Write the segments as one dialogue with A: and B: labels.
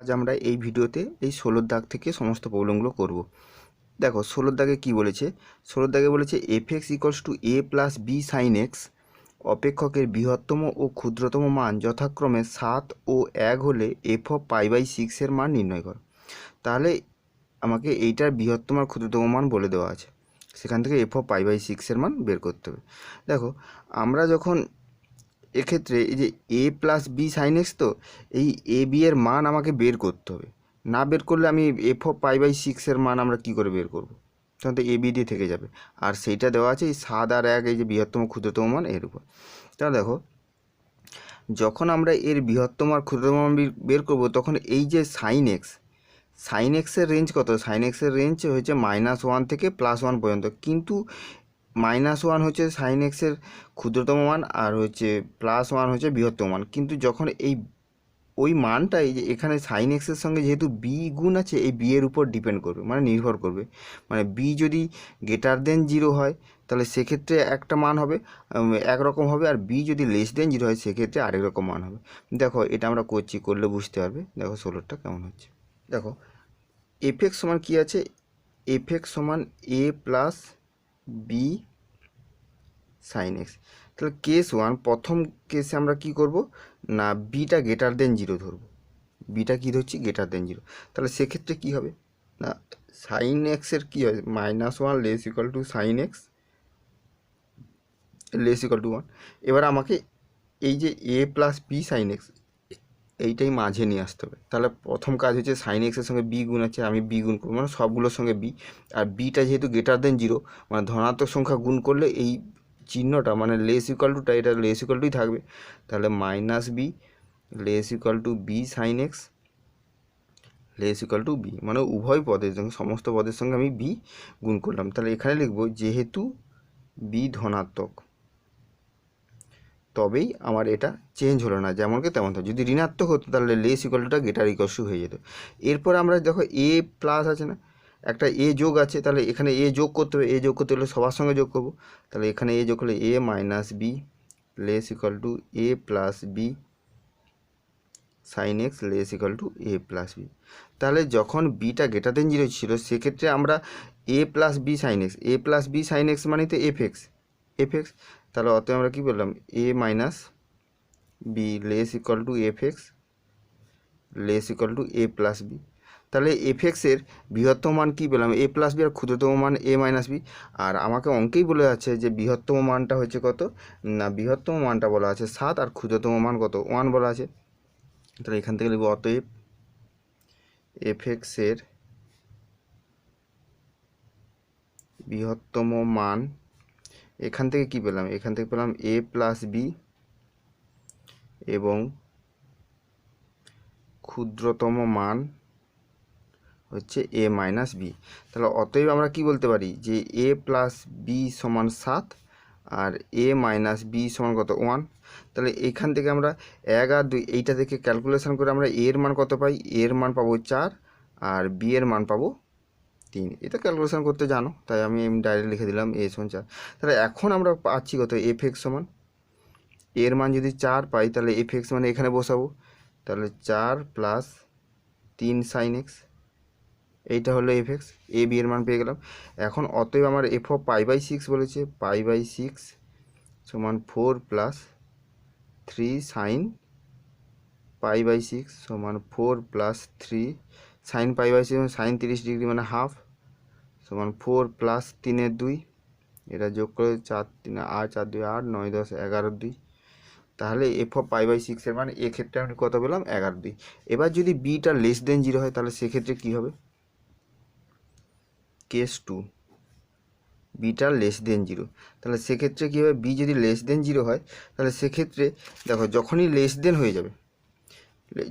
A: আজ আমরা এই ভিডিওতে এই 16 দাগ থেকে সমস্ত প্রবলেমগুলো করব। দেখো 16 দাগে কি বলেছে, 16 দাগে বলেছে f x equals to A plus B sine x অপেক্ষকের বৃহত্তম ও ক্ষুদ্রতম মান যথাক্রমে 7 ও 1 হলে এফ অফ পাই বাই 6 এর মান নির্ণয় করো। তাহলে আমাকে এইটার বৃহত্তম আর ক্ষুদ্রতম মান বলে দেওয়া আছে, সেখান থেকে এফ অফ পাই বাই 6 এর মান বের করতে হবে। দেখো আমরা যখন এক্ষেত্রে এই যে A plus B sine x, তো এই এ বি এর মান আমাকে বের করতে হবে, না বের করলে আমি এফ অফ পাই বাই 6 এর মান আমরা কী করে বের করব? তখন তো এ বি দিয়ে থেকে যাবে, আর সেইটা দেওয়া আছে এই 7 আর 1 এই যে বৃহত্তম ক্ষুদ্রতম মান এর উপর। তাহলে দেখো যখন আমরা এর বৃহত্তম আর ক্ষুদ্রতম মান বের করব, তখন এই যে সাইন এক্সের রেঞ্জ কত? সাইন এক্সের রেঞ্জ হচ্ছে -1 থেকে +1 পর্যন্ত, কিন্তু -1 হচ্ছে সাইন এক্সের ক্ষুদ্রতম মান আর হচ্ছে +1 হচ্ছে বৃহত্তম মান। কিন্তু যখন ওই মানটা এই যে এখানে সাইন এক্সের সঙ্গে যেহেতু বি গুণ আছে, এই বি এর উপর ডিপেন্ড করবে, মানে নির্ভর করবে। মানে বি যদি গ্রেটার দেন 0 হয় তাহলে সেক্ষেত্রে একটা মান হবে একরকম হবে, আর বি যদি লেস দেন 0 হয় সেক্ষেত্রে আরেক রকম মান হবে। দেখো এটা আমরা করলে বুঝতে পারবে। দেখো 16টা কেমন হচ্ছে। দেখো এফ এক্স সমান কী আছে, এফ এক্স সমান এ প্লাস বি সাইন এক্স। তাহলে কেস 1, প্রথম কেসে আমরা কি করব না, বিটা গ্রেটার দেন 0 ধরব। বিটা কী ধরছি? Greater than 0। তাহলে সেক্ষেত্রে কী হবে না, সাইন এক্সের কী হয়, -1 less equal to sine x less equal to 1। এবার আমাকে এই যে A plus B sine x এইটাই মাঝে নিয়ে আসতে হবে। তাহলে প্রথম কাজ হচ্ছে সাইন এক্সের সঙ্গে বি গুণ আছে, আমি বি গুণ করবো, মানে সবগুলোর সঙ্গে বি। আর বিটা যেহেতু গ্রেটার দেন 0, মানে ধনাত্মক সংখ্যা গুণ করলে এই চিহ্নটা মানে লেস ইকুয়াল টুটা এটা লেস ইকুয়াল টুই থাকবে। তাহলে -B less equal to B sine x less equal to B, মানে উভয় পদের সঙ্গে সমস্ত পদের সঙ্গে আমি বি গুণ করলাম। তাহলে এখানে লিখব যেহেতু বি ধনাত্মক তবেই আমার এটা চেঞ্জ হলো না, যেমনকে তেমন থাকে। যদি ঋণাত্মক হতো তাহলে লেস ইকুয়ালটা গ্রেটার ইকুয়ালস হয়ে যেত। এরপর আমরা দেখো এ প্লাস আছে না, একটা এ যোগ আছে, তাহলে এখানে এ যোগ করতে হবে। এ যোগ করতে হলে সবার সঙ্গে যোগ করব। তাহলে এখানে এ যোগ করলে a minus b less equal to A plus B sine x less equal to A plus b. তাহলে যখন বিটা গ্রেটার দেন 0 ছিল সেক্ষেত্রে আমরা a plus B sine x মানে তো এফ এক্স। তাহলে অতএব আমরা কী বললাম, a minus b less equal to f x less equal to A plus b. তাহলে এফ এক্সের বৃহত্তম মান কী পেলাম, এ প্লাস বি, আর ক্ষুদ্রতম মান এ মাইনাস বি। আর আমাকে অঙ্কেই বলে যাচ্ছে যে বৃহত্তম মানটা হচ্ছে কত না, বৃহত্তম মানটা বলা আছে 7, আর ক্ষুদ্রতম মান কত 1 বলা আছে। তাহলে এখান থেকে লিখব অতএব এফ এক্সের বৃহত্তম মান, এখান থেকে কি পেলাম, এখান থেকে পেলাম এ প্লাস বি এবং ক্ষুদ্রতম মান হচ্ছে এ মাইনাস বি। তাহলে অতএব আমরা কি বলতে পারি যে এ প্লাস বি সমান 7 আর এ মাইনাস বি সমান কত 1। তাহলে এইখান থেকে আমরা 1 আর 2 এইটা থেকে ক্যালকুলেশন করে আমরা এর মান কত পাই, এর মান পাবো 4 আর বি এর মান পাবো 3। এটা ক্যালকুলেশন করতে জানো, তাই আমি ডাইরেক্ট লিখে দিলাম এ সমান 4। তাহলে এখন আমরা পাচ্ছি কত, এফ এক্স সমান এর মান যদি 4 পাই তাহলে এফ এক্স মানে এখানে বসাবো। তাহলে 4 প্লাস 3 সাইন এক্স, এইটা হলো এফ এক্স, এ বি এর মান পেয়ে গেলাম। এখন অতএব আমার এফ অফ পাই বাই 6 বলেছে, পাই বাই 6 সমান 4 প্লাস 3 সাইন পাই বাই 6 সমান 4 plus 3 sine pi by 6 sine 30 degree মানে হাফ সমান 4 প্লাস 3 2, এটা যোগ করে 4 3 8 4 2 8 9 10 11 2। তাহলে এফ অফ পাই বাই 6 এর মানে এক্ষেত্রে আমি কত পেলাম 11 2। এবার যদি বিটা লেস দেন 0 হয় তাহলে সেক্ষেত্রে কী হবে, কেস 2 বিটা লেস দেন 0। তাহলে সেক্ষেত্রে কী হবে, বি যদি লেস দেন 0 হয় তাহলে সেক্ষেত্রে দেখো যখনই লেস দেন হয়ে যাবে,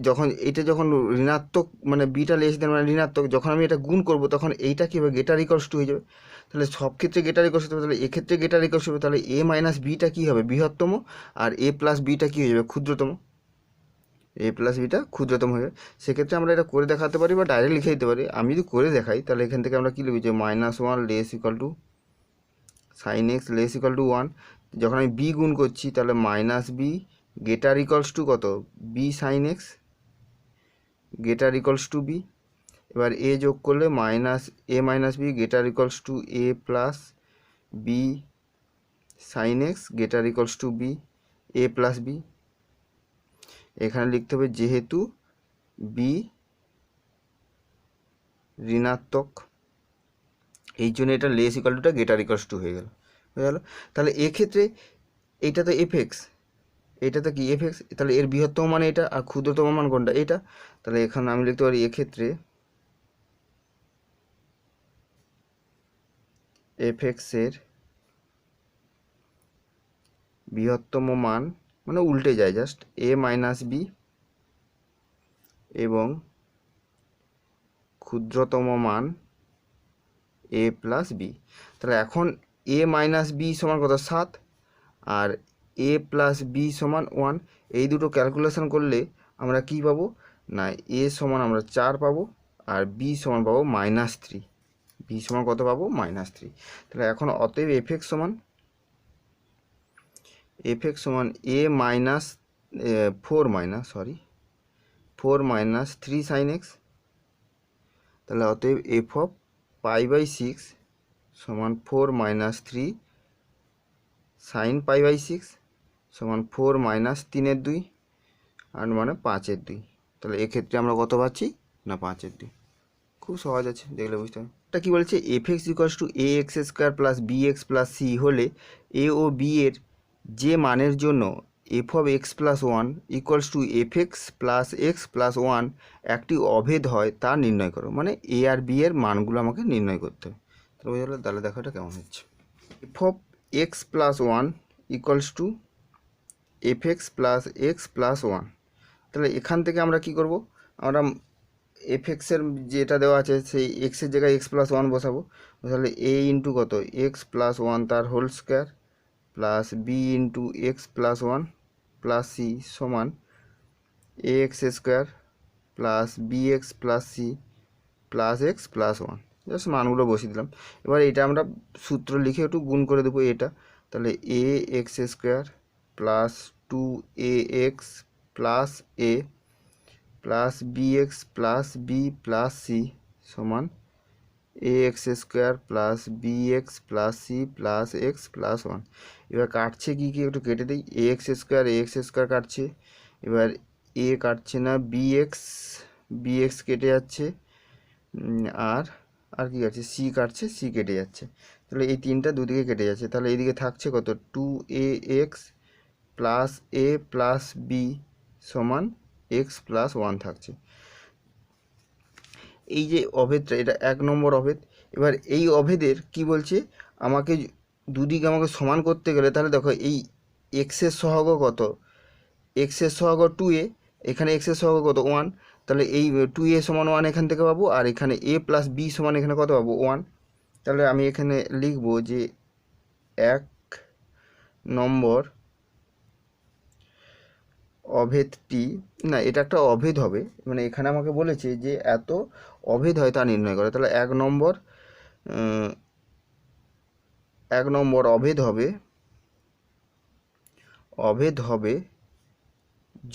A: যখন যখন ঋণাত্মক মানে বিটা লেস দেন মানে ঋণাত্মক, যখন আমি এটা গুণ করব তখন এইটা কী হবে, গ্রেটার ইকুয়ালস টু হয়ে যাবে। তাহলে সব ক্ষেত্রে গ্রেটার ইকুয়ালস হবে, তাহলে এক্ষেত্রে গ্রেটার ইকুয়ালস হবে। তাহলে এ মাইনাস বিটা কী হবে, বৃহত্তম, আর এ প্লাস বিটা কী হয়ে যাবে, ক্ষুদ্রতম। এ প্লাস বিটা ক্ষুদ্রতম হয়ে যাবে। সেক্ষেত্রে আমরা এটা করে দেখাতে পারি বা ডাইরেক্ট লিখে দিতে পারি। আমি যদি করে দেখাই তাহলে এখান থেকে আমরা কী লিখব, যে -1 less equal to sine x less equal to 1। যখন আমি বি গুণ করছি তাহলে -বি গ্রেটার ইকুয়ালস টু কত, B sine x greater equals to B, এবার এ যোগ করলে minus A minus B greater equals to A plus B sine x greater equals to B A plus B. এখানে লিখতে হবে যেহেতু B ঋণাত্মক, এই জন্য এটা লেস ইকুয়াল টুটা গ্রেটার ইকুয়ালস টু হয়ে গেল। তাহলে এক্ষেত্রে এইটা তো এফ এক্স, এটা তো কি এফ এক্স, তাহলে এর বৃহত্তম মানে এটা আর ক্ষুদ্রতম মান কোনটা এটা। তাহলে এখানে আমি লিখতে পারি এক্ষেত্রে এফ এক্সের বৃহত্তম মান মানে উল্টে যায় জাস্ট এ মাইনাস বি এবং ক্ষুদ্রতম মান এ প্লাস বি। তাহলে এখন এ মাইনাস বি সমান কত 7 আর এ প্লাস বি সমান 1, এই দুটো ক্যালকুলেশন করলে আমরা কি পাবো না এ সমান আমরা 4 পাবো আর বি সমান পাবো -3, বি সমান কত পাবো -3। তাহলে এখন অতএব এফ এক্স সমান এ মাইনাস 4 মাইনাস 3 সাইন এক্স। তাহলে অতএব এফ অফ π/6 সমান 4 মাইনাস 3 সাইন π/6 সমান 4 মাইনাস 3/2 আর মানে 5/2। তাহলে এক্ষেত্রে আমরা কত পাচ্ছি না 5/2। খুব সহজ আছে, দেখলে বুঝতে হবে। এটা কী বলছে f x equals to A x square plus B x plus C হলে এ ও বি এর যে মানের জন্য f of x plus 1 equals to f x plus x plus 1 একটি অভেদ হয় তা নির্ণয় করো। মানে এ আর বি এর মানগুলো আমাকে নির্ণয় করতে হবে। তাহলে বুঝে গেলো। তাহলে দেখো এটা কেমন হচ্ছে, F of x plus 1 equals to f x plus x plus 1। তাহলে এখান থেকে আমরা কি করব, আমরা এফ এক্সের যেটা দেওয়া আছে সেই এক্সের জায়গায় এক্স প্লাস 1 বসাবো। তাহলে এ ইন্টু কত এক্স প্লাস 1 তার whole square plus b into x plus 1 plus c সমান a x square plus B x plus c plus x plus 1। Just মানগুলো বসিয়ে দিলাম। এবার এটা আমরা সূত্র লিখে একটু গুণ করে দেবো এটা। তাহলে a x square plus 2ax plus a plus B x plus b plus c সমান a x square plus B x plus c plus x plus 1। এবার কাটছে কি কি একটু কেটে দিই, এ এক্স স্কোয়ার কাটছে, এবার এ কাটছে না, বি এক্স কেটে যাচ্ছে, আর কি কাটছে সি কাটছে, সি কেটে যাচ্ছে। তাহলে এই তিনটা দুদিকে কেটে যাচ্ছে। তাহলে এইদিকে থাকছে কত 2ax plus a plus B সমান এক্স প্লাস 1 থাকছে। এই যে অভেদটা এটা 1 নম্বর অভেদ। এবার এই অভেদের কি বলছে, আমাকে দুদিকে আমাকে সমান করতে গেলে তাহলে দেখো এই এক্সের সহগ কত, এক্সের সহগ 2a, এখানে এক্সের সহগ কত 1, তাহলে এই 2a সমান 1 এখান থেকে পাবো আর এখানে a প্লাস বি সমান এখানে কত পাবো 1। তাহলে আমি এখানে লিখবো যে 1 নম্বর অভেদটি, না এটা একটা অভেদ হবে, মানে এখানে আমাকে বলেছে যে এত অভেদ হয় তা নির্ণয় করে। তাহলে 1 নম্বর অভেদ হবে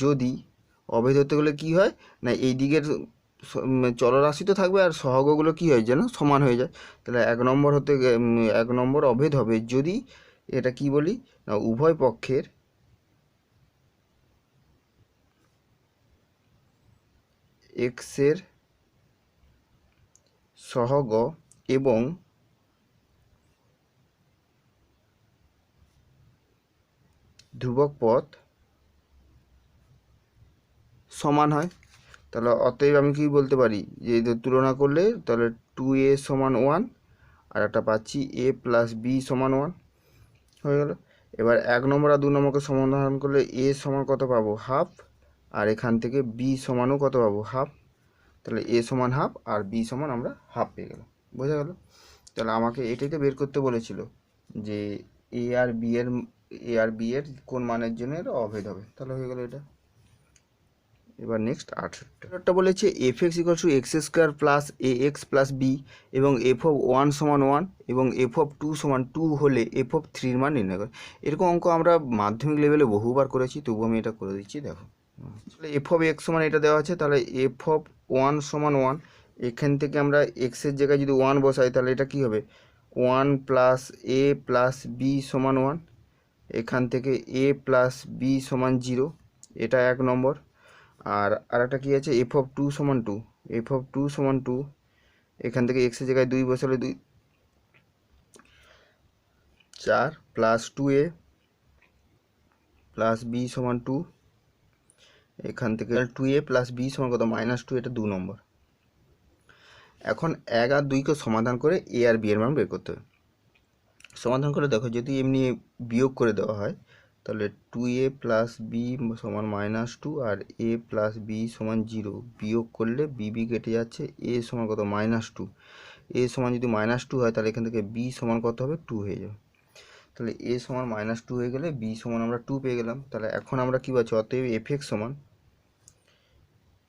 A: যদি, অভেদ হতে গেলে কি হয় না এই দিকের চলরাশি তো থাকবে আর সহগগুলো কি হয় যেন সমান হয়ে যায়। তাহলে 1 নম্বর অভেদ হবে যদি এটা কি বলি না উভয় পক্ষের এক্সের সহগ এবং ধ্রুবক পদ সমান হয়। তাহলে অতএব আমি কি বলতে পারি যে এদের তুলনা করলে তাহলে 2a সমান 1 আর একটা পাচ্ছি a প্লাস বি সমান 1 হয়ে গেল। এবার 1 নম্বর আর 2 নম্বরকে সমাধান করলে a সমান কত পাবো হাফ আর এখান থেকে b সমানও কত পাবো হাফ। তাহলে a সমান হাফ আর b সমান আমরা হাফ পেয়ে গেলাম। বোঝা গেল। তাহলে আমাকে এটাই তো বের করতে বলেছিল যে এ আর বি এর কোন মানের জন্য এর অভেদ হবে। তাহলে হয়ে গেল এটা। এবার নেক্সট 68টা বলেছে f x equal to x square plus A x plus B এবং এফ অফ 1 সমান 1 এবং এফ অফ 2 সমান 2 হলে এফ অফ 3 এর মান নির্ণয় করে। এরকম অঙ্ক আমরা মাধ্যমিক লেভেলে বহুবার করেছি, তবুও আমি এটা করে দিচ্ছি। দেখো এফ অফ এক্স সমান এটা দেওয়া আছে, তাহলে এফ অফ ওয়ান সমান ওয়ান। এখান থেকে আমরা এক্সের জায়গায় যদি ওয়ান বসাই তাহলে এটা কি হবে, one plus a plus B সমান ওয়ান। এখান থেকে এ প্লাস বি সমান জিরো, এটা 1 নম্বর। আর আরেকটা কী আছে, এফ অফ টু সমান টু। এফ অফ টু সমান টু, এখান থেকে এক্সের জায়গায় 2 বসালে 2 4 প্লাস 2a প্লাস বি সমান 2। এখান থেকে 2a প্লাস বি সমান কত, -2, এটা 2 নম্বর। এখন 1 আর 2কে সমাধান করে এ আর বি এর মান বের করতে হবে। সমাধান করে দেখো, যদি এমনি বিয়োগ করে দেওয়া হয় তাহলে 2a প্লাস বি সমান -2 আর এ প্লাস বি সমান 0। বিয়োগ করলে বি কেটে যাচ্ছে, এ সমান কত, -2। এ সমান যদি -2 হয় তাহলে এখান থেকে বি সমান কত হবে, 2 হয়ে যাবে। তাহলে এ সমান -2 হয়ে গেলে বি সমান আমরা 2 পেয়ে গেলাম। তাহলে এখন আমরা কী পাচ্ছি, অতএব এফ এক্স সমান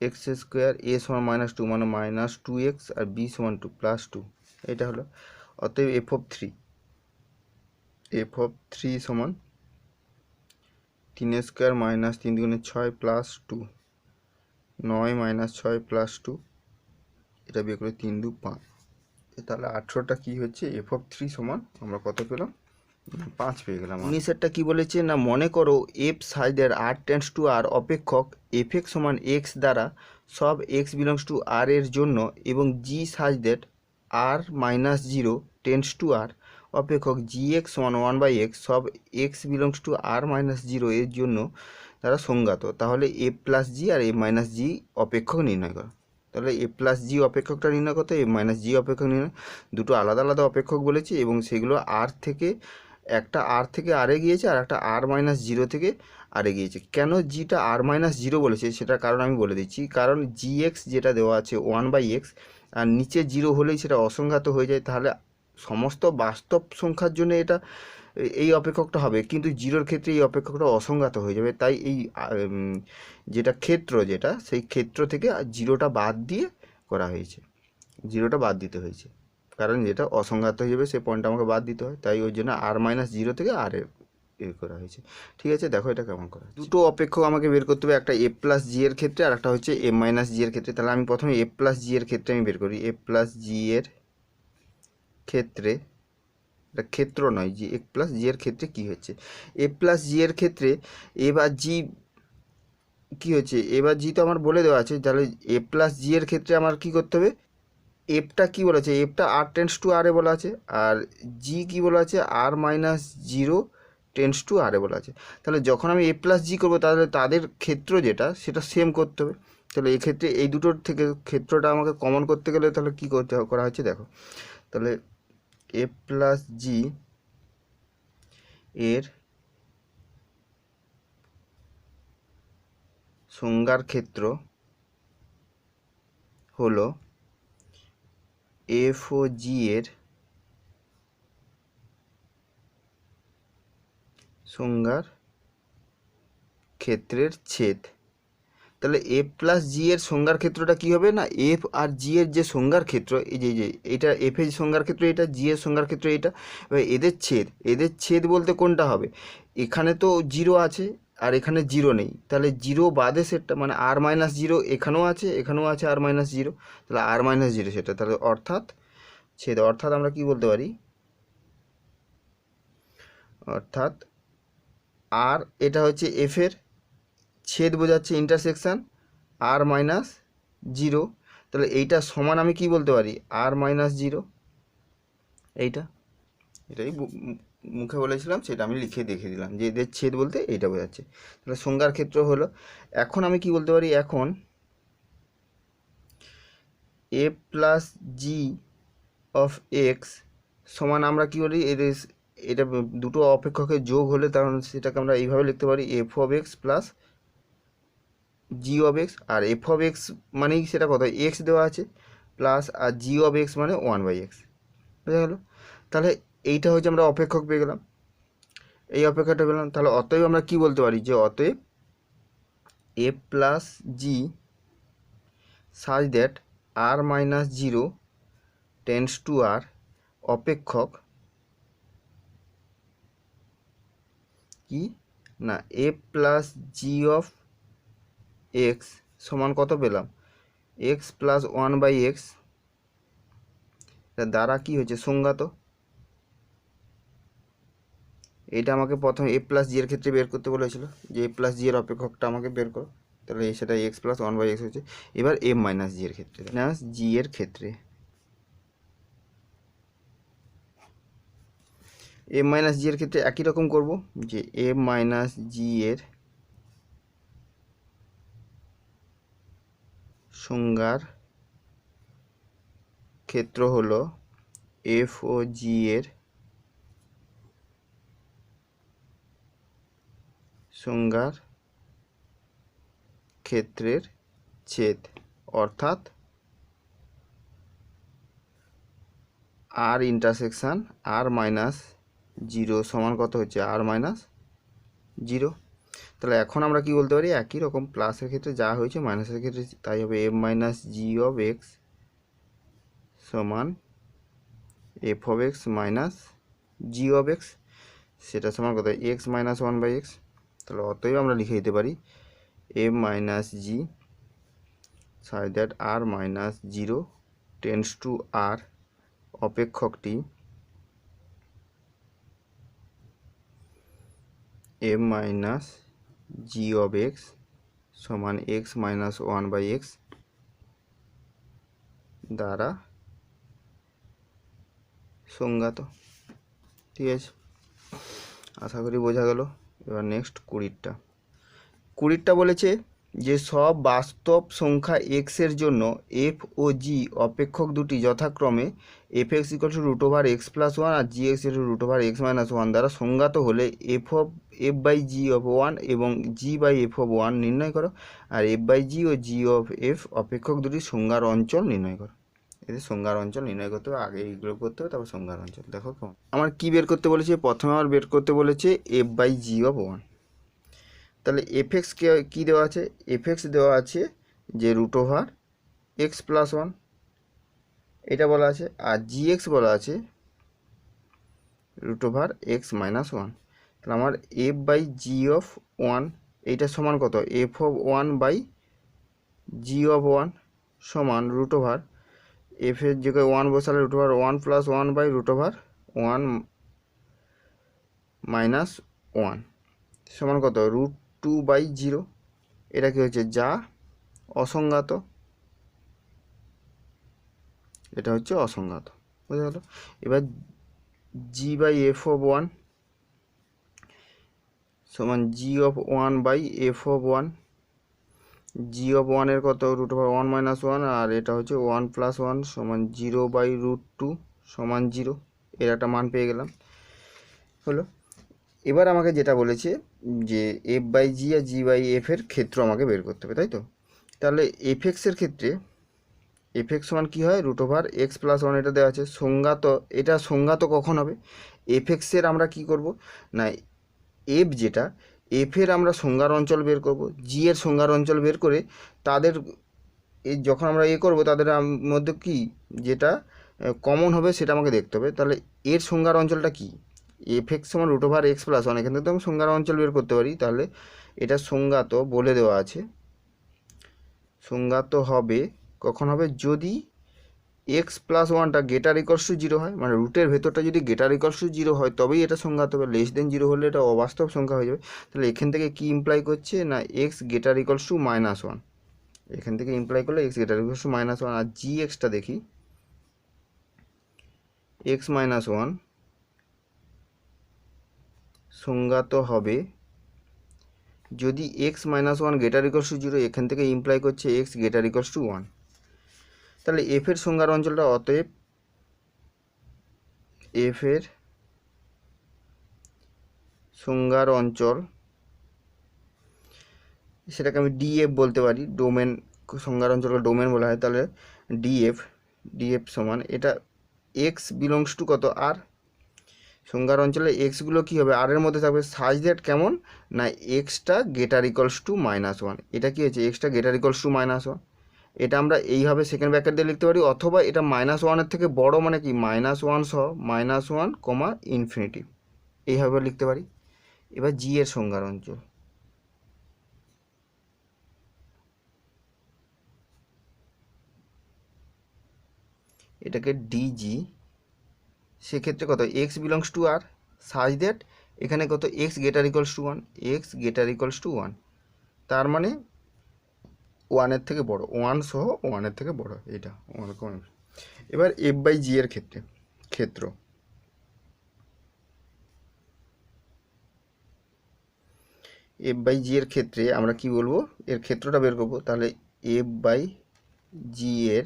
A: এক্স স্কোয়ার, এ সমান -2 মানে -2x আর বি সমান 2 প্লাস 2, এটা হলো। অতএব এফ অফ 3 সমান 3 স্কোয়ার মাইনাস 3 দুগুণে 6 প্লাস 2, 9 - 6 প্লাস 2, এটা বের করে 3 2 5। তাহলে 18টা কী হচ্ছে, এফ অফ 3 সমান আমরা কত পেলাম, 5 পেয়ে গেলাম। 19এরটা কী বলেছে না, মনে করো এফ সাইজের আর টেন্ডস টু আর অপেক্ষক এফ এক্স সমান এক্স দ্বারা সব এক্স বিলংস টু আর এর জন্য এবং জি সাইজের আর -0 টেন্ডস টু আর অপেক্ষক জি এক্স সমান 1/x সব এক্স বিলংস টু আর -0 এর জন্য তারা সংজ্ঞাত। তাহলে এ প্লাস জি আর এ মাইনাস জি অপেক্ষক নির্ণয় করো। তাহলে এ প্লাস জি অপেক্ষকটা নির্ণয় করতে, এ মাইনাস জি অপেক্ষক নির্ণয়, দুটো আলাদা আলাদা অপেক্ষক বলেছি এবং সেগুলো আর থেকে, একটা আর থেকে আরে গিয়েছে আর একটা আর -0 থেকে আরে গিয়েছে। কেন জিটা আর -0 বলেছে সেটার কারণ আমি বলে দিচ্ছি। কারণ জি এক্স যেটা দেওয়া আছে 1/x আর নিচে 0 হলেই সেটা অসংঘাত হয়ে যায়। তাহলে সমস্ত বাস্তব সংখ্যার জন্য এটা এই অপেক্ষকটা হবে, কিন্তু জিরোর ক্ষেত্রে এই অপেক্ষকটা অসংঘাত হয়ে যাবে। তাই এই যেটা ক্ষেত্র, যেটা সেই ক্ষেত্র থেকে জিরোটা বাদ দিয়ে করা হয়েছে, জিরোটা বাদ দিতে হয়েছে, কারণ যেটা অসংঘাত হয়ে যাবে সেই পয়েন্টটা আমাকে বাদ দিতে হয়। তাই ওই জন্য আর -0 থেকে আর এর করা হয়েছে। ঠিক আছে, দেখো এটা কেমন করা। দুটো অপেক্ষক আমাকে বের করতে হবে, একটা এ প্লাস জি এর ক্ষেত্রে আর একটা হচ্ছে এ মাইনাস জি এর ক্ষেত্রে। তাহলে আমি প্রথমে এ প্লাস জি এর ক্ষেত্রে আমি বের করি। এ প্লাস জি এর ক্ষেত্রে, এটা ক্ষেত্র নয়, জি এ প্লাস জি এর ক্ষেত্রে কী হচ্ছে, এ প্লাস জি এর ক্ষেত্রে এ বা জি কী হচ্ছে, এ বা জি তো আমার বলে দেওয়া আছে। তাহলে এ প্লাস জি এর ক্ষেত্রে আমার কী করতে হবে, এফটা কী বলেছে, এফটা আর টেন্স টু আরে বলা আছে, আর জি কী বলা আছে, আর -0 টেন্স টু আরে বলা আছে। তাহলে যখন আমি এ প্লাস জি করবো তাহলে তাদের ক্ষেত্র যেটা সেটা সেম করতে হবে। তাহলে এক্ষেত্রে এই দুটোর থেকে ক্ষেত্রটা আমাকে কমন করতে গেলে তাহলে কী করতে করা হচ্ছে দেখো। তাহলে এ প্লাস জি এর সংজ্ঞার ক্ষেত্র হলো এফ ও জি এর সংজ্ঞার ক্ষেত্রের ছেদ। তাহলে এফ প্লাস জি এর সংজ্ঞার ক্ষেত্রটা কী হবে না, এফ আর জি এর যে সংজ্ঞার ক্ষেত্র, এই যে এটা এফ এর সংজ্ঞার ক্ষেত্র, এটা জি এর সংজ্ঞার ক্ষেত্র এটা, এবার এদের ছেদ বলতে কোনটা হবে, এখানে তো 0 আছে আর এখানে 0 নেই, তাহলে 0 বাদে সেটটা মানে আর -0 এখানেও আছে, এখানেও আছে আর -0, তাহলে আর -0 সেটা, তাহলে অর্থাৎ ছেদ, অর্থাৎ আমরা কি বলতে পারি, অর্থাৎ আর এটা হচ্ছে এফ এর ছেদ বোঝাচ্ছে ইন্টারসেকশান আর -0, তাহলে এইটা সমান আমি কি বলতে পারি, আর -0। এইটা, এটাই মুখে বলেছিলাম, সেটা আমি লিখে দেখে দিলাম যে এদের ছেদ বলতে এইটা বোঝাচ্ছে। তাহলে সংজ্ঞার ক্ষেত্র হলো, এখন আমি কি বলতে পারি, এখন এ প্লাস জি অফ এক্স সমান আমরা কী বলি, এদের এটা দুটো অপেক্ষকের যোগ হলে তখন সেটাকে আমরা এইভাবে লিখতে পারি, f of x plus g of x. আর এফ অফ এক্স মানেই সেটা কত, এক্স দেওয়া আছে, প্লাস আর জি অফ এক্স মানে 1/x, বুঝা গেল। তাহলে এইটা হচ্ছে আমরা অপেক্ষক পেয়ে গেলাম, এই অপেক্ষকটা পেলাম। তাহলে অতএব আমরা কি বলতে পারি, যে অতএব F plus g such that R -0 tends to R অপেক্ষক কি না, f plus g of x সমান কত পেলাম, x plus one by x দ্বারা কি হচ্ছে সংজ্ঞাত। এটা আমাকে প্রথমে এ প্লাস জি এর ক্ষেত্রে বের করতে বলেছিল, যে এ প্লাস জি এর অপেক্ষকটা আমাকে বের করো, তাহলে সেটা x plus one by x হচ্ছে। এবার এম মাইনাস জি এর ক্ষেত্রে, মাইনাস জি এর ক্ষেত্রে এম মাইনাস জি এর ক্ষেত্রে একই রকম করব, যে এম মাইনাস জি এর সংজ্ঞার ক্ষেত্র হলো এফ ও জি এর সংজ্ঞার ক্ষেত্রের ছেদ, অর্থাৎ আর ইন্টারসেকশান আর মাইনাস জিরো সমান কত হচ্ছে, আর মাইনাস জিরো। তাহলে এখন আমরা কি বলতে পারি, একই রকম প্লাসের ক্ষেত্রে যা হয়েছে মাইনাসের ক্ষেত্রে তাই হবে। M minus g of x সমান f of x minus g of x, সেটা সমান কত, x minus one by x. তাহলে অতএব আমরা লিখে দিতে পারি M minus g such that R minus zero tends to R, অপেক্ষকটি m minus g of x সমান x minus one by x দ্বারা সংজ্ঞাত। ঠিক আছে, আশা করি বোঝা গেল। এবার নেক্সট 20টা বলেছে যে সব বাস্তব সংখ্যা এক্স এর জন্য এফ ও জি অপেক্ষক দুটি যথাক্রমে f x equal to root over x plus one আর g x equal to root over x minus one দ্বারা সংজ্ঞাত হলে f by g of one এবং g by f of one নির্ণয় করো, আর এফ বাই জি ও g of f অপেক্ষক দুটির সংজ্ঞার অঞ্চল নির্ণয় করো। এদের সংজ্ঞার অঞ্চল নির্ণয় করতে হবে, আগে এইগুলো করতে হবে, তারপর সংজ্ঞার অঞ্চল। দেখো কেমন, আমার কি বের করতে বলেছে, প্রথমে আমার বের করতে বলেছে f by g of one. তাহলে এফ এক্স কী দেওয়া আছে, এফ এক্স দেওয়া আছে যে root over x plus one এটা বলা আছে, আর জি এক্স বলা আছে root over x minus one. তাহলে আমার f by g of one এইটা সমান কত, f of one by g of one সমান রুট ওভার এফের জায়গায় ওয়ান বসালে root over one plus one by root over one minus one সমান কত, রুট টু বাই জিরো। এটা কি হচ্ছে, যা অসংজ্ঞাত, এটা হচ্ছে অসংজ্ঞাত, বুঝা গেল। এবার g by f of one সমান g of one by f of one, g of ওয়ানের কত, root over one minus one, আর এটা হচ্ছে ওয়ান প্লাস ওয়ান সমান জিরো বাই রুট টু সমান জিরো। এর একটা মান পেয়ে গেলাম, হলো। এবার আমাকে যেটা বলেছে যে এফ বাই জি আর জি বাই এফ এর ক্ষেত্র আমাকে বের করতে হবে, তাই তো। তাহলে এফ এক্সের ক্ষেত্রে এফ এক্স সমান কী হয়, root over x plus one এটা দেওয়া আছে সংজ্ঞাত। এটা সংজ্ঞাত কখন হবে, এফ এক্সের আমরা কি করব না, এফ যেটা এফের আমরা সংজ্ঞার অঞ্চল বের করব, জি এর সংজ্ঞার অঞ্চল বের করে তাদের যখন আমরা করব তাদের মধ্যে কি যেটা কমন হবে সেটা আমাকে দেখতে হবে। তাহলে এর সংজ্ঞার অঞ্চলটা কি, এফ এক্স সমান root over x plus one, এখান থেকে তো আমি সংজ্ঞার অঞ্চল বের করতে পারি। তাহলে এটা সংজ্ঞাত বলে দেওয়া আছে, সংজ্ঞাত হবে কখন হবে, যদি এক্স প্লাস ওয়ানটা গেটার ইকলস টু জিরো হয়, মানে রুটের ভেতরটা যদি গেটার ইকলস টু জিরো হয় তবেই এটা সংজ্ঞাত হবে, লেস দেন জিরো হলে এটা অবাস্তব সংখ্যা হয়ে যাবে। তাহলে এখান থেকে কি ইমপ্লাই করছে না, x greater equals to minus one, এখান থেকে ইমপ্লাই করলে x greater equals to minus one. আর জি এক্সটা দেখি, এক্স মাইনাস ওয়ান সংজ্ঞাত হবে যদি x minus one greater equals to zero, এখান থেকে ইমপ্লাই করছে x greater equals to one. তাহলে এফ এর সংজ্ঞার অঞ্চলটা, অতএব এফ এর সংজ্ঞার অঞ্চল সেটাকে আমি ডিএফ বলতে পারি, ডোমেন সংজ্ঞার অঞ্চলকে ডোমেন বলা হয়। তাহলে ডিএফ সমান এটা এক্স বিলংস টু কত, আর সংজ্ঞার অঞ্চলে এক্সগুলো কী হবে, আর এর মধ্যে থাকবে, সাইজ দ্যাট কেমন না, এক্সটা greater equals to minus one. এটা কী হয়েছে, এক্সটা greater equals to minus one. এটা আমরা এইভাবে সেকেন্ড ব্র্যাকেট দিয়ে লিখতে পারি, অথবা এটা মাইনাস ওয়ানের থেকে বড়, মানে কি মাইনাস ওয়ান সহ মাইনাস ওয়ান কমা ইনফিনিটি, এইভাবে লিখতে পারি। এবার জি এর সংজ্ঞার অঞ্চল, এটাকে ডিজি, সেক্ষেত্রে কত x belongs to R, such that এখানে কত x greater equals two one, x greater equals two one, তার মানে ওয়ানের থেকে বড়, ওয়ান সহ ওয়ানের থেকে বড়, এটা ওয়ান। এবার এফ বাই জি এর ক্ষেত্র এফ বাই জি এর ক্ষেত্রে আমরা কি বলবো, এর ক্ষেত্রটা বের করবো। তাহলে এফ বাই জি এর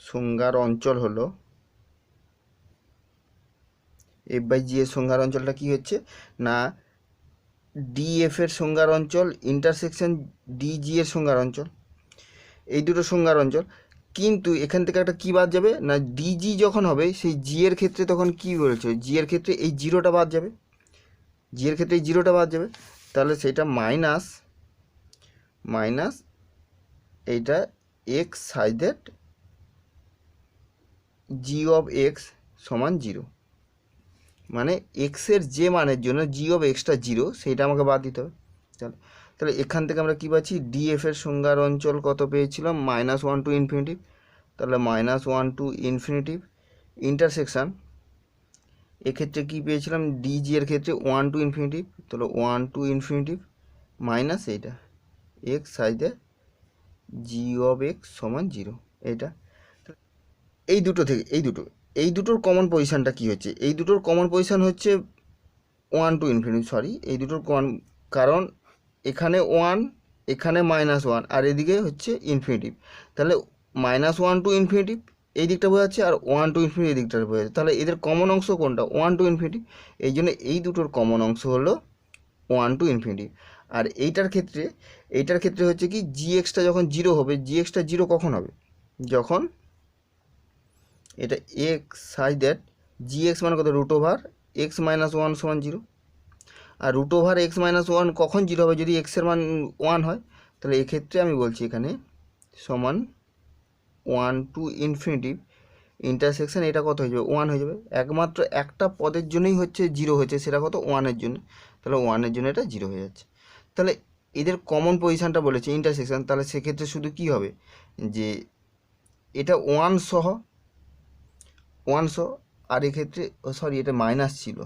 A: সংজ্ঞার অঞ্চল হলো, এফ বাই জি এর সংজ্ঞার অঞ্চলটা কি হচ্ছে না, ডিএফ এর সংজ্ঞার অঞ্চল ইন্টারসেকশন ডিজি এর সংজ্ঞার অঞ্চল, এই দুটো সংজ্ঞার অঞ্চল। কিন্তু এখান থেকে একটা কী বাদ যাবে না, ডিজি যখন হবে সেই জি এর ক্ষেত্রে তখন কি বলছে, জি এর ক্ষেত্রে এই জিরোটা বাদ যাবে, জি এর ক্ষেত্রে এই জিরোটা বাদ যাবে, তাহলে সেটা মাইনাস এইটা x such that G of x সমান জিরো, মানে এক্সের যে মানের জন্য জি অফ এক্সটা জিরো সেইটা আমাকে বাদ দিতে হবে। তাহলে এখান থেকে আমরা কী পাচ্ছি, ডিএফ এর সংজ্ঞার অঞ্চল কত পেয়েছিলাম, -1 টু ইনফিনিটিভ, তাহলে -1 টু ইনফিনিটিভ ইন্টারসেকশান এক্ষেত্রে কী পেয়েছিলাম, ডিজি এর ক্ষেত্রে 1 টু ইনফিনিটিভ, তাহলে 1 টু ইনফিনিটিভ মাইনাস এইটা এক্স সাইজে জি অফ এক্স সমান জিরো, এটা। এই দুটো থেকে এই দুটোর কমন পজিশানটা কী হচ্ছে, এই দুটোর কমন পজিশান হচ্ছে 1 টু ইনফিনিটিভ, সরি এই দুটোর কারণ এখানে 1 এখানে -1 আর এদিকে হচ্ছে ইনফিনিটিভ, তাহলে -1 টু ইনফিনিটিভ এই দিকটা বোঝাচ্ছে আর 1 টু ইনফিনিটিভ এই দিকটা বোঝাচ্ছে, তাহলে এদের কমন অংশ কোনটা, 1 টু ইনফিনিটিভ, এই জন্য এই দুটোর কমন অংশ হলো 1 টু ইনফিনিটিভ। আর এইটার ক্ষেত্রে হচ্ছে কি, জি এক্সটা যখন জিরো হবে, জি এক্সটা জিরো কখন হবে, যখন এটা x such that G x মানে কত, √(x−1 সমান জিরো, আর √(x−1 কখন জিরো হবে, যদি এক্সের মান 1 হয়, তাহলে এক্ষেত্রে আমি বলছি এখানে সমান 1 টু ইনফিনিটিভ ইন্টারসেকশন এটা কত হয়ে যাবে, 1 হয়ে যাবে, একমাত্র একটা পদের জন্যই হচ্ছে জিরো হয়েছে, সেটা কত, 1-এর জন্য, তাহলে 1-এর জন্য এটা জিরো হয়ে যাচ্ছে। তাহলে এদের কমন পজিশানটা বলেছে ইন্টারসেকশন, তাহলে সেক্ষেত্রে শুধু কি হবে যে এটা 1 সহ, আর এক্ষেত্রে সরি এটা মাইনাস ছিল,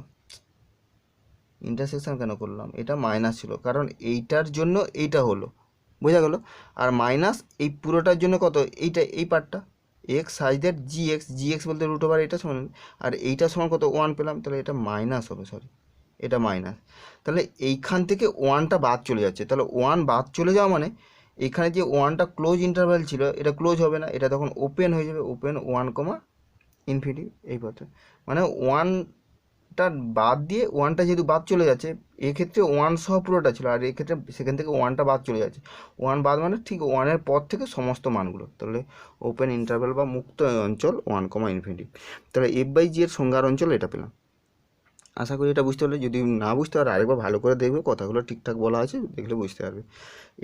A: ইন্টারসেকশন কেন করলাম, এটা মাইনাস ছিল কারণ এইটার জন্য এইটা হলো, বোঝা গেল, আর মাইনাস এই পুরোটার জন্য কত, এইটা এই পার্টটা x such that G x বলতে √(, এটা সমান, আর এইটা সমান কত 1 পেলাম, তাহলে এটা মাইনাস হবে, সরি এটা মাইনাস, তাহলে এইখান থেকে 1টা বাদ চলে যাচ্ছে, তাহলে 1 বাদ চলে যাওয়া মানে এখানে যে 1টা ক্লোজ ইন্টারভ্যাল ছিল এটা ক্লোজ হবে না, এটা তখন ওপেন হয়ে যাবে, ওপেন 1, ইনফিনিটি এই পথে, মানে 1টা বাদ দিয়ে 1টা যেহেতু বাদ চলে যাচ্ছে, এক্ষেত্রে 1 সহ পুরোটা ছিল, আর এক্ষেত্রে সেখান থেকে 1টা বাদ চলে যাচ্ছে, 1 বাদ মানে ঠিক 1-এর পর থেকে সমস্ত মানগুলো, তাহলে ওপেন ইন্টারভ্যাল বা মুক্ত অঞ্চল 1, ইনফিনিটি, তাহলে এফ বাই জি এর সংজ্ঞার অঞ্চল এটা পেলাম। আশা করি এটা বুঝতে পারলে, যদি না বুঝতে পারো আরেকবার ভালো করে দেখবে, কথাগুলো ঠিকঠাক বলা আছে, দেখলে বুঝতে পারবে।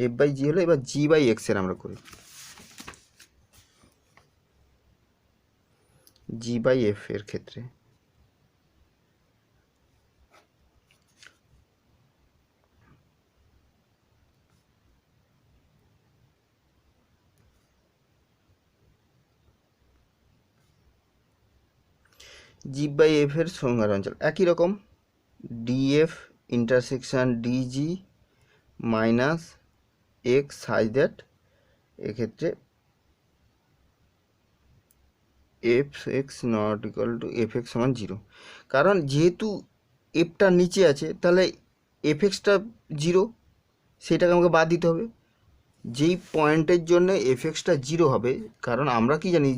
A: এফ বাই জি হলো, এবার জি বাই এক্সের আমরা করি, জি বাই এফ এর ক্ষেত্রে জি বাই এফ এর সংজ্ঞার অঞ্চল একই রকম, Df intersection Dg minus x such that এক্ষেত্রে f x not equal to f x সমান জিরো, কারণ যেহেতু এফটা নিচে আছে তাহলে এফ এক্সটা জিরো, সেটাকে আমাকে বাদ দিতে হবে, যেই পয়েন্টের জন্য এফ এক্সটা জিরো হবে, কারণ আমরা কি জানি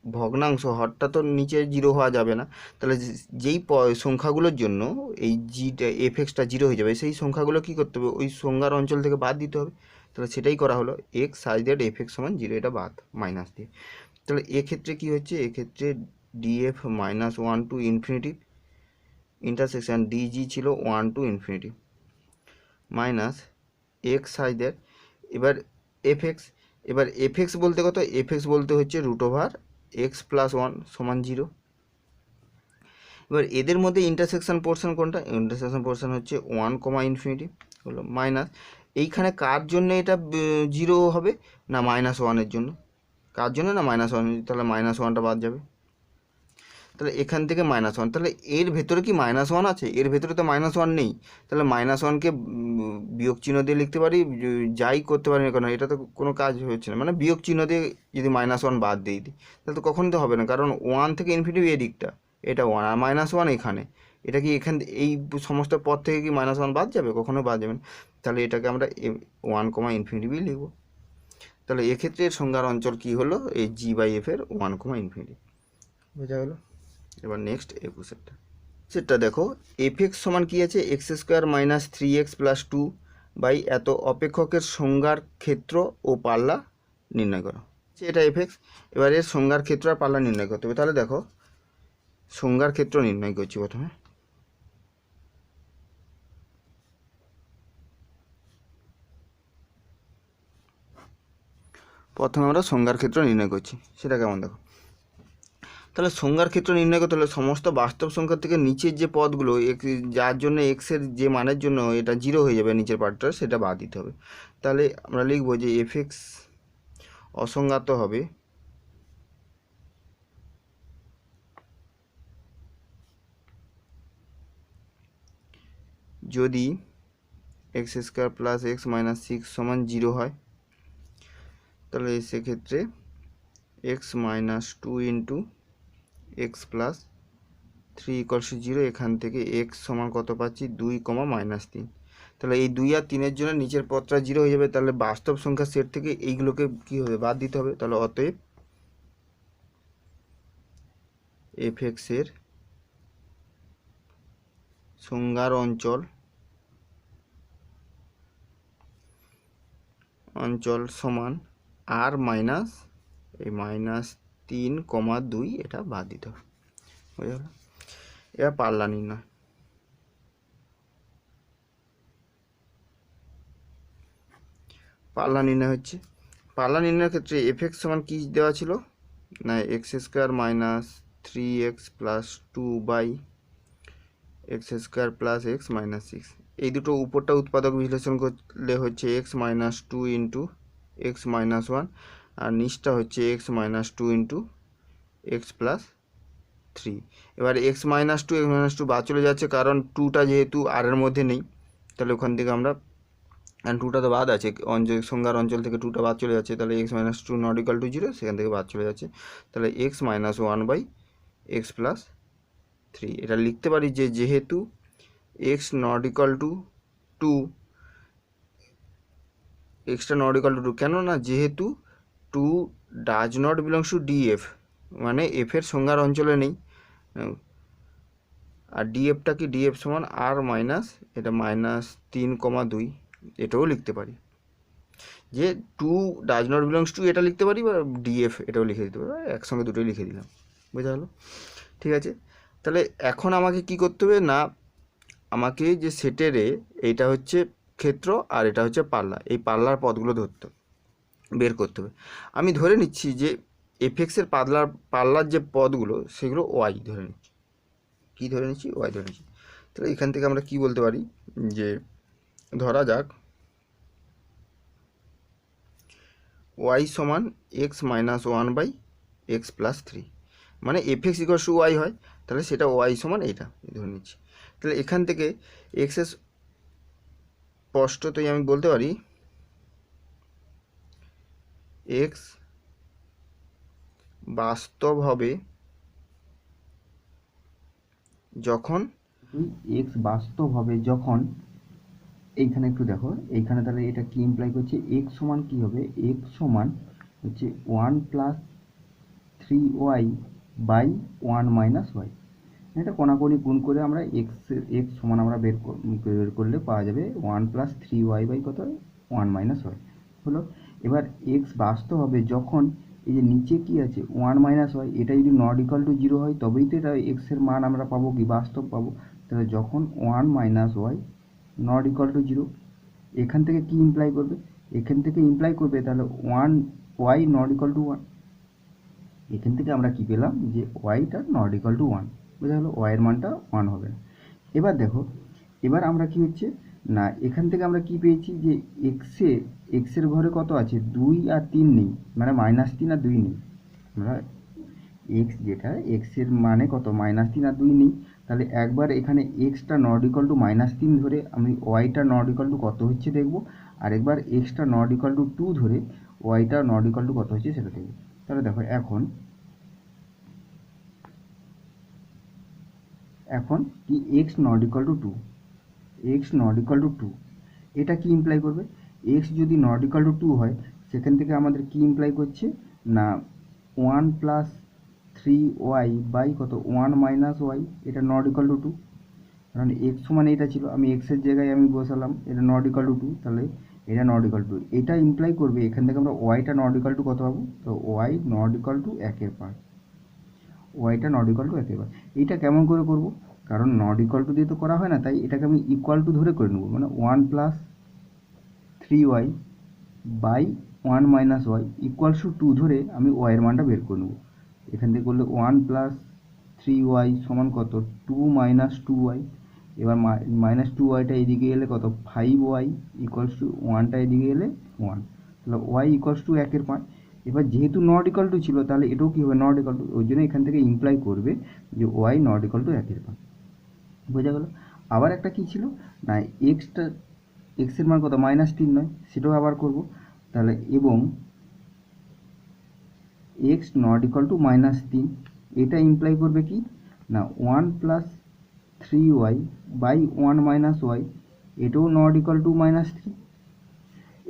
A: ভগ্নাংশ হরটা তো নিচে জিরো হওয়া যাবে না, তাহলে যেই সংখ্যাগুলোর জন্য এই জিটা এফ এক্সটা জিরো হয়ে যাবে, সেই সংখ্যাগুলো কী করতে হবে, ওই সংজ্ঞার অঞ্চল থেকে বাদ দিতে হবে, তাহলে সেটাই করা হলো, x such that f x সমান জিরো, এটা বাদ মাইনাস দিয়ে, তাহলে এক্ষেত্রে কী হচ্ছে, এক্ষেত্রে Df -1 to infinity intersection Dg ছিল 1 to infinity minus x such that, এবার এফ এক্স বলতে কত, এফ এক্স বলতে হচ্ছে √(x+1 সমান জিরো, এবার এদের মধ্যে ইন্টারসেকশন পোর্শন কোনটা, ইন্টারসেকশন পোর্শন হচ্ছে 1, ইনফিনিটি হলো, মাইনাস এইখানে কার জন্য এটা 0 হবে, না -1-এর জন্য, কার জন্য না -1, তাহলে -1টা বাদ যাবে। তাহলে এখান থেকে -1, তাহলে এর ভেতরে কি -1 আছে? এর ভেতরে তো -1 নেই। তাহলে -1কে বিয়োগ চিহ্ন দিয়ে লিখতে পারি, যাই করতে পারি না কেন, এটা তো কোনো কাজ হচ্ছে না, মানে বিয়োগ চিহ্ন দিয়ে যদি -1 বাদ দিয়ে দিই তাহলে তো কখনই তো হবে না, কারণ 1 থেকে ইনফিনিটি এই দিকটা, এটা 1 আর -1 এখানে, এটা কি এখান এই সমস্ত পদ থেকে কি -1 বাদ যাবে? কখনো বাদ যাবে না। তাহলে এটাকে আমরা 1, লিখব। তাহলে এক্ষেত্রে এর সংজ্ঞার অঞ্চল কি হলো? এই G/F এর 1, বোঝা গেল। এবার নেক্সট 21 সেটটা দেখো, এফ সমান কি আছে, x² - 3x + 2 বাই এত অপেক্ষকের সংজ্ঞার ক্ষেত্র ও পাল্লা নির্ণয় করো। এটা এফ। এবার এর সংজ্ঞার ক্ষেত্র আর পাল্লা নির্ণয় করতে হবে। তাহলে দেখো সংজ্ঞার ক্ষেত্র নির্ণয় করছি প্রথমে। আমরা সংজ্ঞার ক্ষেত্র নির্ণয় করছি, সেটা কেমন দেখো। তাহলে সংজ্ঞার ক্ষেত্র নির্ণয় করতে হলে সমস্ত বাস্তব সংখ্যা থেকে নিচের যে পদগুলো যার জন্য এক্সের যে মানের জন্য এটা 0 হয়ে যাবে, নিচের পার্টটা সেটা বাদ দিতে হবে। তাহলে আমরা লিখবো যে এফ অসংজ্ঞাত হবে যদি x² + x - 6 = 0 হয়। তাহলে সেক্ষেত্রে x - 2 × x + 3 = 0, এখান থেকে x সমান কত পাচ্ছি, 2, -3। তাহলে এই 2 আর 3-এর জন্য নিচের পদটা 0 হয়ে যাবে। তাহলে বাস্তব সংখ্যার সেট থেকে এইগুলোকে কি হবে, বাদ দিতে হবে। তাহলে অতএব f(x) এর সংজ্ঞার অঞ্চল সমান r মাইনাস এই -3, 2, এটা বাদ দিতে হবে। বুঝা গেল। এবার পাল্লা নির্ণয়। পাল্লা নির্ণয় হচ্ছে, পাল্লা নির্ণয়ের ক্ষেত্রে f(x) সমান কি দেওয়া ছিল, না x² - 3x + 2 by x² + x - 6। এই দুটো উপরটা উৎপাদক বিশ্লেষণ করলে হচ্ছে x - 2 × x - 1, আর নিচটা হচ্ছে x - 2 × x + 3। এবার x - 2 x - 2 বাদ চলে যাচ্ছে, কারণ 2টা যেহেতু আর এর মধ্যে নেই, তাহলে ওখান থেকে আমরা, আর 2টা তো বাদ আছে, সংজ্ঞার অঞ্চল থেকে 2টা বাদ চলে যাচ্ছে, তাহলে x - 2 ≠ 0, সেখান থেকে বাদ চলে যাচ্ছে। তাহলে x - 1/x + 3। এটা লিখতে পারি যে যেহেতু x ≠ 2, x ≠ 2, কেন না যেহেতু 2 does not belongs to DF, মানে f এর সংজ্ঞার অঞ্চলে নেই। আর ডিএফটা কি, ডিএফ সমান r মাইনাস এটা -3, 2, এটাও লিখতে পারি যে 2 ডাজ নট বিলংস টু, এটা লিখতে পারি, বা ডিএফ এটাও লিখে দিতে পারি, একসঙ্গে দুটোই লিখে দিলাম। বোঝা গেলো। ঠিক আছে, তাহলে এখন আমাকে কি করতে হবে, না আমাকে যে সেটের এইটা হচ্ছে ক্ষেত্র আর এটা হচ্ছে পাল্লা, এই পাল্লার পদগুলো বের করতে হবে। আমি ধরে নিচ্ছি যে এফ(x)-এর পাল্লার যে পদগুলো সেগুলো ওয়াই ধরে নিচ্ছি। কি ধরে নিচ্ছি, ওয়াই ধরে নিচ্ছি। তাহলে এখান থেকে আমরা কি বলতে পারি, যে ধরা যাক ওয়াই সমান x - 1/x + 3, মানে f(x) = y হয়, তাহলে সেটা ওয়াই সমান এইটা ধরে নিচ্ছি। তাহলে এখান থেকে x এর স্পষ্টতই আমি বলতে পারি x বাস্তব হবে যখন এইখানে একটু দেখো, এইখানে তাহলে এটা কি ইমপ্লাই করছে, x সমান কি হবে, x সমান হচ্ছে 1 + 3y/1 - y। এটা কোনাকুনি গুণ করে আমরা x সমান আমরা বের করলে পাওয়া যাবে 1 + 3y/ কত, 1 - y হলো। এবার x বাস্তব হবে যখন এই যে নিচে কি আছে 1 - y, এটা যদি নট ইকুয়াল টু 0 হয় তবেই তো এটা x এর মান আমরা পাবো কি, বাস্তব পাবো। তাহলে যখন 1 - y নট ইকুয়াল টু 0, এখান থেকে কি ইমপ্লাই করবে, এখান থেকে ইমপ্লাই করবে তাহলে 1y নট ইকুয়াল টু 1। এখান থেকে আমরা কি পেলাম, যে ওয়াইটা নট ইকুয়াল টু 1। বোঝা গেলো, ওয়াইয়ের মানটা 1 হবে না। এবার দেখো, এবার আমরা কি হচ্ছে, না এখান থেকে আমরা কি পেয়েছি যে এক্সের ঘরে কত আছে 2 আর 3 নেই, মানে -3 আর 2 নেই। আমরা এক্স যেটা এক্সের মানে কত -3 আর 2 নেই, তাহলে একবার এখানে এক্সটা নট ইকুয়াল টু -3 ধরে আমি ওয়াইটা নট ইকুয়াল টু কত হচ্ছে দেখব, আর একবার এক্সটা নট ইকুয়াল টু 2 ধরে ওয়াইটা নট ইকুয়াল টু কত হচ্ছে সেটা দেখব। তাহলে দেখো এখন কি x not equal two 2, x not equal two 2 এটা কি ইমপ্লাই করবে, এক্স যদি নট ইকুয়াল টু 2 হয় সেখান থেকে আমাদের কি ইমপ্লাই করছে না 1 প্লাস 3y বাই কত 1 মাইনাস ওয়াই, এটা নট ইকুয়াল টু 2, কারণ এক্স সমান এটা ছিল, আমি এক্সের জায়গায় আমি বসালাম এটা নট ইকুয়াল টু 2, তাহলে এটা নট ইকুয়াল টু, এটা ইমপ্লাই করবে এখান থেকে আমরা ওয়াইটা নট ইকুয়াল টু কত পাবো, তো ওয়াই নট ইকুয়াল টু 1/5, ওয়াইটা নট ইকুয়াল টু 1/5। এইটা কেমন করে করব, কারণ নট ইকুয়াল টু দিয়ে তো করা হয় না, তাই এটাকে আমি ইকুয়াল টু ধরে করে নেব, মানে 1 plus 3y by 1 minus y equals to 2 ধরে আমি ওয়াইয়ের মানটা বের করে নেব। এখান থেকে করলে 1 প্লাস 3y সমান কত 2 মাইনাস 2y, এবার মাইনাস 2yটা এদিকে এলে কত 5y ইকুয়ালস টু 1টা এদিকে এলে 1, তাহলে y ইকুয়ালস টু 1/5। এবার যেহেতু নট ইকুয়াল টু ছিল তাহলে এটাও কী হবে নট ইকুয়াল টু, ওই জন্য এখান থেকে ইমপ্লাই করবে যে y নট ইকুয়াল টু 1/5, বোঝা গেল। আবার একটা কি ছিল না এক্সের মান কত -3 নয়, সেটাও আবার করব, তাহলে এবং এক্স নট ইকুয়াল টু -3 এটা ইমপ্লাই করবে কি না 1 plus 3y by 1 minus y, এটাও নট ইকুয়াল টু -3।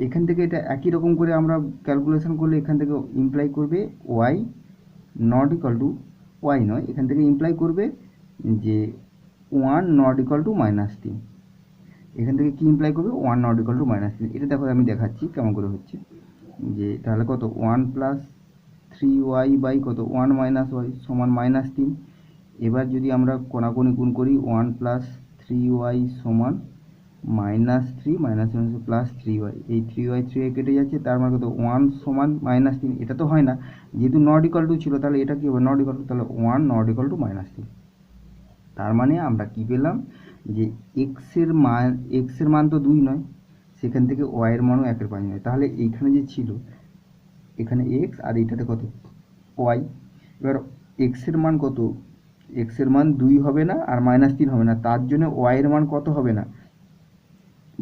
A: এখান থেকে এটা একই রকম করে আমরা ক্যালকুলেশন করলে এখান থেকে ইমপ্লাই করবে y not equal to y নয়, এখান থেকে ইমপ্লাই করবে যে 1 নট ইকুয়াল টু -3, এখান থেকে কি ইমপ্লাই করবে 1 নট ইকুয়াল টু -3। এটা দেখো আমি দেখাচ্ছি কেমন করে হচ্ছে, যে তাহলে কত 1 প্লাস 3y বাই কত 1 মাইনাস ওয়াই সমান -3। এবার যদি আমরা কোনাকুনি গুণ করি 1 প্লাস 3y সমান -3 মাইনাস প্লাস 3y, এই 3y 3y কেটে যাচ্ছে, তার মানে কত 1 সমান -3, এটা তো হয় না যেহেতু নট ইকুয়াল টু ছিল, তাহলে এটা কি হবে নট ইকুয়াল টু, তাহলে 1 নট ইকুয়াল টু -3। তার মানে আমরা কি পেলাম যে এক্সের মান তো 2 নয়, সেখান থেকে ওয়াইয়ের মানও 1/5 নয়, তাহলে এইখানে যে ছিল এখানে এক্স আর এইটাতে কত ওয়াই, এবার এক্সের মান কত, এক্সের মান 2 হবে না আর -3 হবে না, তার জন্য ওয়াইয়ের মান কত হবে না,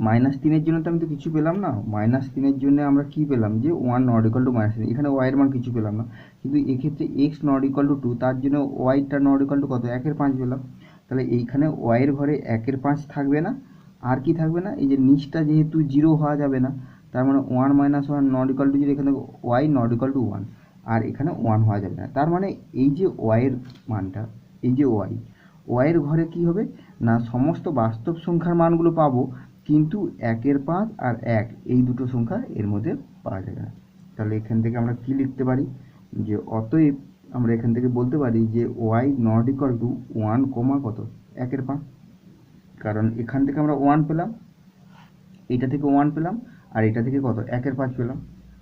A: -3-এর জন্য তো আমি তো কিছু পেলাম না, -3-এর জন্য আমরা কি পেলাম যে 1 নট ইকুয়াল টু -3, এখানে ওয়াইয়ের মান কিছু পেলাম না, কিন্তু এক্ষেত্রে এক্স নট ইকুয়াল টু 2 তার জন্য ওয়াইটা নট ইকুয়াল টু কত 1/5 পেলাম, তাহলে এইখানে ওয়াইয়ের ঘরে 1/5 থাকবে না, আর কি থাকবে না, এই যে নিচটা যেহেতু 0 হওয়া যাবে না, তার মানে 1 মাইনাস 1 নট ইকুয়াল টু 0, এখানে ওয়াই নট ইকুয়াল টু 1, আর এখানে 1 হওয়া যাবে না, তার মানে এই যে ওয়াইয়ের মানটা, এই যে ওয়াইয়ের ঘরে কি হবে না সমস্ত বাস্তব সংখ্যার মানগুলো পাবো, কিন্তু 1/5 আর 1 এই দুটো সংখ্যা এর মধ্যে পাওয়া যাবে না। তাহলে এখান থেকে আমরা কি লিখতে পারি যে অতএব আমরা এখান থেকে বলতে পারি যে ওয়াই নট ইকুয়াল টু 1 কত 1/5, কারণ এখান থেকে আমরা 1 পেলাম, এইটা থেকে 1 পেলাম, আর এটা থেকে কত 1/5 পেলাম,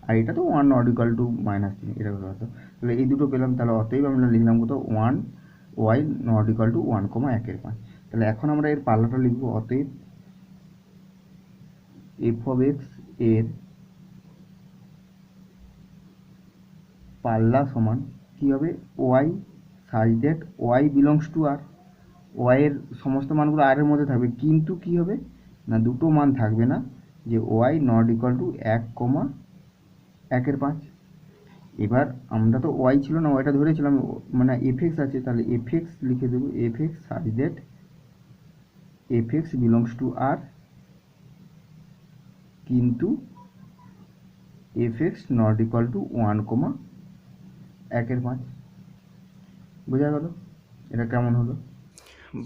A: আর এটা তো 1 নট ইকুয়াল টু -3, এটা কথা, তাহলে এই দুটো পেলাম, তাহলে অতএব আমরা লিখলাম কত 1 ওয়াই নট ইকুয়াল টু 1, 1/5। তাহলে এখন আমরা এর পাল্লাটা লিখব, অতএব এফ অফ এক্স এর পাল্লা সমান কী হবে y such that y belongs to R, ওয়াইয়ের সমস্ত মানগুলো আর এর মধ্যে থাকবে, কিন্তু কি হবে না দুটো মান থাকবে না, যে ওয়াই নট ইকুয়াল টু 1,1/5। এবার আমরা তো ওয়াই ছিল না, ওয়াইটা ধরেছিলাম, মানে এফএক্স আছে, তাহলে এফএক্স লিখে দেবো, f x such that f x belongs to R, কিন্তু এফএক্স নট ইকুয়াল টু 1,1/5। বোঝা গেল এটা কেমন হলো।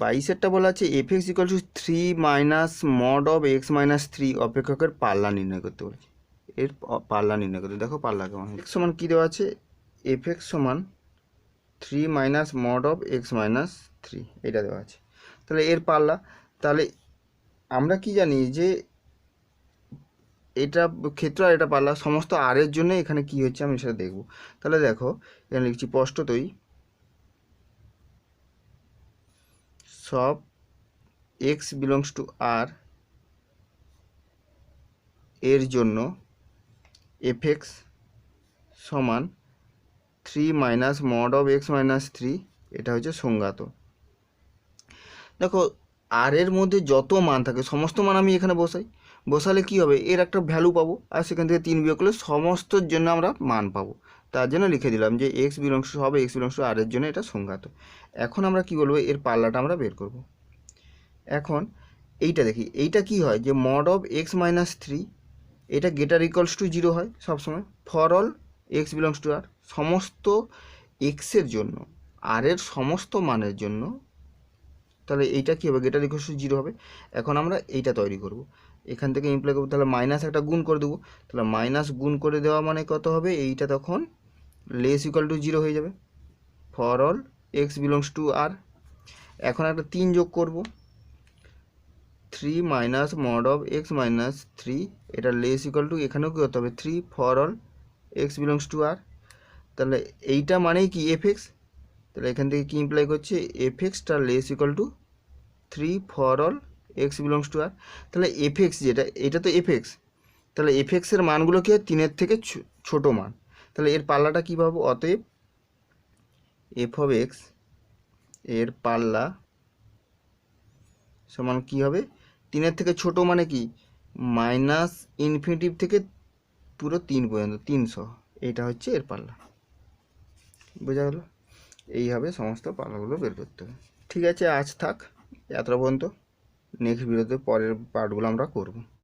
A: 22-এরটা বলা আছে FX equal to 3 minus mod of x minus 3 অপেক্ষকের পাল্লা নির্ণয় করতে বলেছে, এর পাল্লা নির্ণয় করতে, দেখো পাল্লা কেমন, এক্স সমান কী দেওয়া আছে এফএক্স সমান 3 minus mod of x minus 3 এটা দেওয়া আছে, তাহলে এর পাল্লা, তাহলে আমরা কি জানি যে এটা ক্ষেত্র আর এটা পাল্লা সমস্ত আর এর জন্য এখানে কি হচ্ছে আমি সেটা দেখব। তাহলে দেখো এখানে লিখছি স্পষ্টতই সব এক্স বিলংস টু আর এর জন্য এফএক্স সমান 3 minus mod of x minus 3, এটা হচ্ছে সংজ্ঞাত। দেখো আর এর মধ্যে যত মান থাকে সমস্ত মান আমি এখানে বসালে কি হবে, এর একটা ভ্যালু পাবো, আর সেখান থেকে 3 বিয়োগ করলে সমস্তর জন্য আমরা মান পাবো। তার জন্য লিখে দিলাম যে এক্স বিলংস হবে এক্স বিলংস আর এর জন্য এটা সংজ্ঞাত। এখন আমরা কি বলবো, এর পাল্লাটা আমরা বের করব। এখন এইটা দেখি, এইটা কি হয় যে মড অফ এক্স মাইনাস 3, এটা গ্রেটার ইকুয়ালস টু 0 হয় সবসময় for all x belongs to R, সমস্ত এক্সের জন্য আর এর সমস্ত মানের জন্য। তাহলে এইটা কী হবে, গ্রেটার ইকুয়ালস টু 0 হবে। এখন আমরা এইটা তৈরি করব, এখান থেকে ইমপ্লাই করবো, তাহলে মাইনাস একটা গুণ করে দেবো, তাহলে মাইনাস গুণ করে দেওয়া মানে কত হবে, এইটা তখন লেস ইকুয়াল টু 0 হয়ে যাবে for all x belongs to R. এখন একটা 3 যোগ করব, 3 minus mod of x minus 3, এটা লেস ইকুয়াল টু এখানেও কী করতে হবে 3 for all x belongs to R. তাহলে এইটা মানেই কি এফএক্স, তাহলে এখান থেকে কি ইমপ্লাই করছে এফএক্সটা less equal to 3 for all x belongs to R. তাহলে এফএক্স যেটা, এটা তো এফএক্স, তাহলে এফএক্সের মানগুলো কি হয় 3-এর থেকে ছোটো মান। তাহলে এর পাল্লাটা কী পাবো, অতএব এফ অফ এক্স এর পাল্লা সমান কী হবে, 3-এর থেকে ছোটো মানে কি মাইনাস ইনফিনিটিভ থেকে পুরো 3 পর্যন্ত 300, এইটা হচ্ছে এর পাল্লা। বোঝা গেল? এইভাবে সমস্ত পাল্লাগুলো বের করতে হবে। ঠিক আছে, আজ থাক এতটা পর্যন্ত, নেক্সট ভিডিওতে পরের পার্টগুলো আমরা করব।